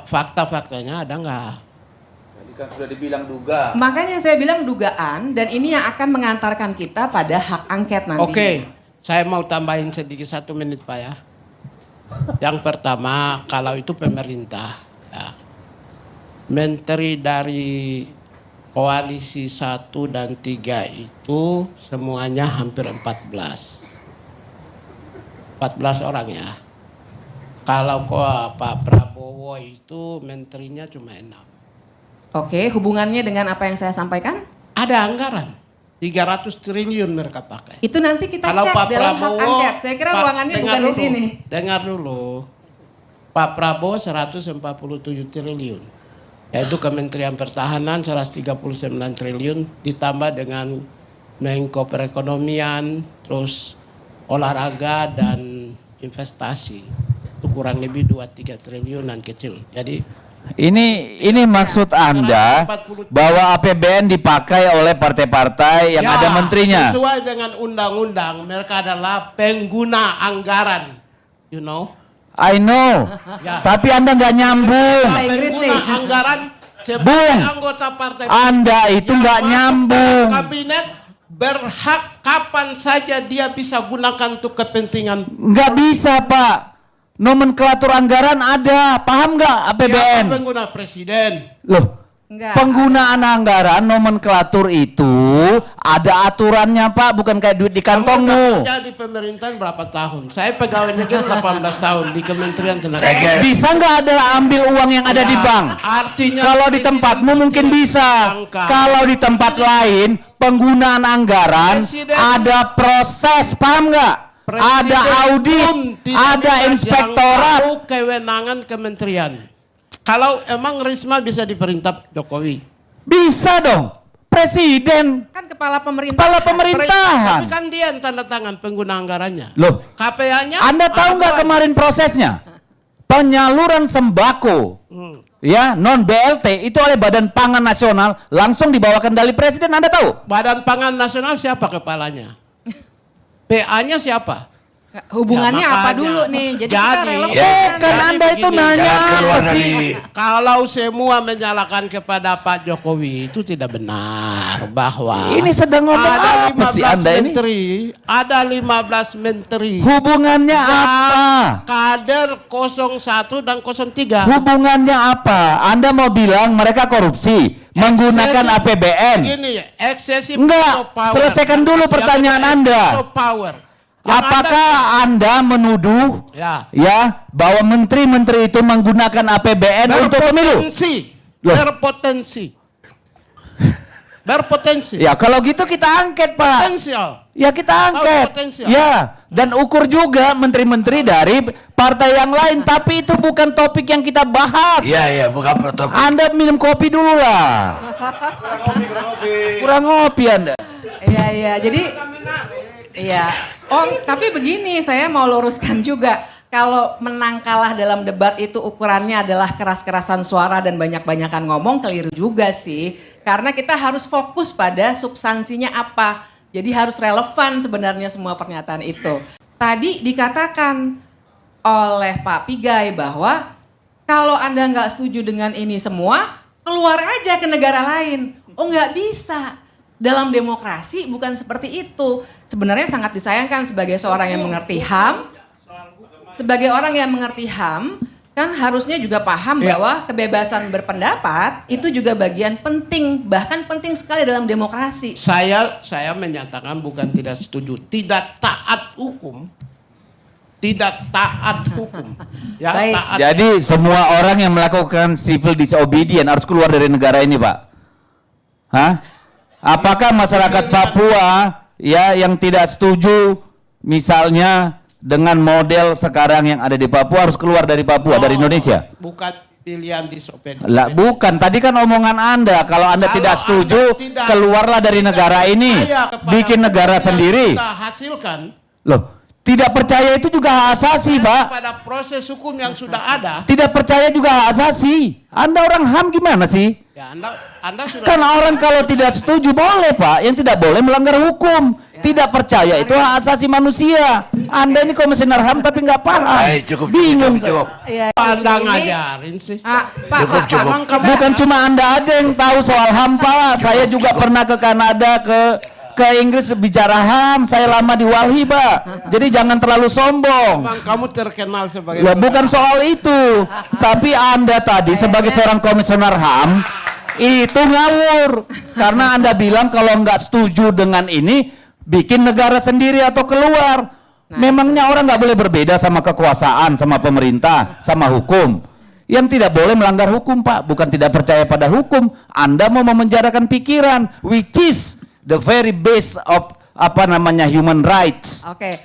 fakta-faktanya ada nggak? Tadi kan sudah dibilang duga. Makanya saya bilang dugaan, dan ini yang akan mengantarkan kita pada hak angket nanti. Oke, saya mau tambahin sedikit 1 menit Pak ya. Yang pertama, kalau itu pemerintah, ya, menteri dari koalisi 1 dan 3 itu semuanya hampir 14 orang ya. Kalau Pak Prabowo itu menterinya cuma 6. Oke, hubungannya dengan apa yang saya sampaikan? Ada anggaran 300 triliun mereka pakai. Itu nanti kita Kalau cek Pak dalam hak Prabowo, angket. Saya kira ruangannya bukan di sini. Dengar dulu. Pak Prabowo 147 triliun. Yaitu Kementerian Pertahanan 139 triliun ditambah dengan Menko Perekonomian, terus olahraga dan investasi. Itu kurang lebih 2-3 triliunan kecil. Jadi ini maksud Anda bahwa APBN dipakai oleh partai-partai yang ya, ada menterinya. Sesuai dengan undang-undang, mereka adalah pengguna anggaran. You know? I know. Ya. Tapi Anda nggak nyambung. Pengguna anggaran sebagai Bung, anggota partai. Anda itu nggak nyambung. Kabinet berhak kapan saja dia bisa gunakan untuk kepentingan. Nggak bisa, Pak. Nomenklatur anggaran ada, paham nggak APBN? Siapa pengguna? Presiden. Loh, Enggak. penggunaan anggaran nomenklatur itu ada aturannya, Pak, bukan kayak duit di kantongmu. Kamu kerja di pemerintahan berapa tahun? Saya pegawai negeri 18 tahun di Kementerian Tenaga Kerja. Bisa nggak ada ambil uang yang ada di bank? Artinya Kalau di tempatmu mungkin bisa. Kalau di tempat lain penggunaan anggaran ada proses, paham nggak? Ada audit, ada inspektorat. Kewenangan kementerian. Kalau emang Risma bisa diperintah Jokowi, bisa dong. Presiden, Kan kepala pemerintahan. kepala pemerintahan. tapi kan dia yang tanda tangan pengguna anggarannya. Loh, KPA-nya? Anda tahu nggak kemarin prosesnya? Penyaluran sembako, ya non BLT itu oleh Badan Pangan Nasional langsung dibawa kendali Presiden. Anda tahu? Badan Pangan Nasional siapa kepalanya? PA-nya siapa? Hubungannya Ya, apa makanya. dulu nih? Jadi, kita Jadi, relevan. ya, Kan Jadi Anda itu begini, nanya jangan keluar apa sih? dari- Kalau semua menyalahkan kepada Pak Jokowi itu tidak benar, bahwa Ini sedang ngomong ada apa sih 15 Anda ini? menteri, ada 15 menteri. Hubungannya apa? Kader 01 dan 03. Hubungannya apa? Anda mau bilang mereka korupsi, menggunakan Excessive- APBN? Gini ya, excessive Enggak, power. selesaikan dulu pertanyaan Yang Anda. power. Yang Apakah Anda menuduh ya, ya bahwa menteri-menteri itu menggunakan APBN untuk pemilu? Loh. Berpotensi. Ya kalau gitu kita angket, Pak. Potensial. Ya kita angket. potensial. Ya, dan ukur juga menteri-menteri dari partai yang lain. Tapi itu bukan topik yang kita bahas. Iya, bukan topik. Anda minum kopi dulu lah. Kurang ngopi Anda. Iya, jadi iya. Oh, tapi begini, saya mau luruskan juga. Kalau menang kalah dalam debat itu ukurannya adalah keras-kerasan suara dan banyak-banyakan ngomong, keliru juga sih. Karena kita harus fokus pada substansinya apa. Jadi harus relevan sebenarnya semua pernyataan itu. Tadi dikatakan oleh Pak Pigai bahwa kalau Anda nggak setuju dengan ini semua, keluar aja ke negara lain. Oh, nggak bisa. Dalam demokrasi bukan seperti itu. Sebenarnya sangat disayangkan sebagai seorang yang mengerti HAM. Sebagai orang yang mengerti HAM, kan harusnya juga paham bahwa kebebasan berpendapat itu juga bagian penting, bahkan penting sekali dalam demokrasi. Saya menyatakan bukan tidak setuju, tidak taat hukum. Tidak taat hukum. Ya, Baik. taat. Jadi semua orang yang melakukan civil disobedience harus keluar dari negara ini, Pak. Hah? Apakah masyarakat Papua ya yang tidak setuju misalnya dengan model sekarang yang ada di Papua harus keluar dari Papua, dari Indonesia? Bukan pilihan disobedience. Lah bukan, tadi kan omongan Anda kalau Anda Kalau tidak setuju Anda tidak- keluarlah dari negara ini, percaya kepada bikin negara yang sendiri. Kita hasilkan Loh, tidak percaya itu juga hak asasi, Pak. pada proses hukum yang sudah ada. Tidak percaya juga hak asasi. Anda orang HAM gimana sih? Ya, Anda sudah Kan orang kalau tidak setuju boleh Pak, yang tidak boleh melanggar hukum. Tidak percaya itu hak asasi manusia. Anda ini komisioner HAM tapi nggak paham. Bingung. Ya, Anda ini- ngajarin sih. Pak. Emang kamu Bukan cuma Anda aja yang tahu soal HAM Pak. Saya juga pernah ke Kanada, ke Inggris bicara HAM. Saya lama di Walhi Pak. Jadi jangan terlalu sombong. emang kamu terkenal sebagai Ya bukan soal itu, tapi Anda tadi sebagai seorang komisioner HAM itu ngawur karena Anda bilang kalau nggak setuju dengan ini bikin negara sendiri atau keluar. Memangnya orang nggak boleh berbeda sama kekuasaan, sama pemerintah, sama hukum. Yang tidak boleh melanggar hukum Pak, bukan tidak percaya pada hukum. Anda mau memenjarakan pikiran, which is the very base of human rights. Oke,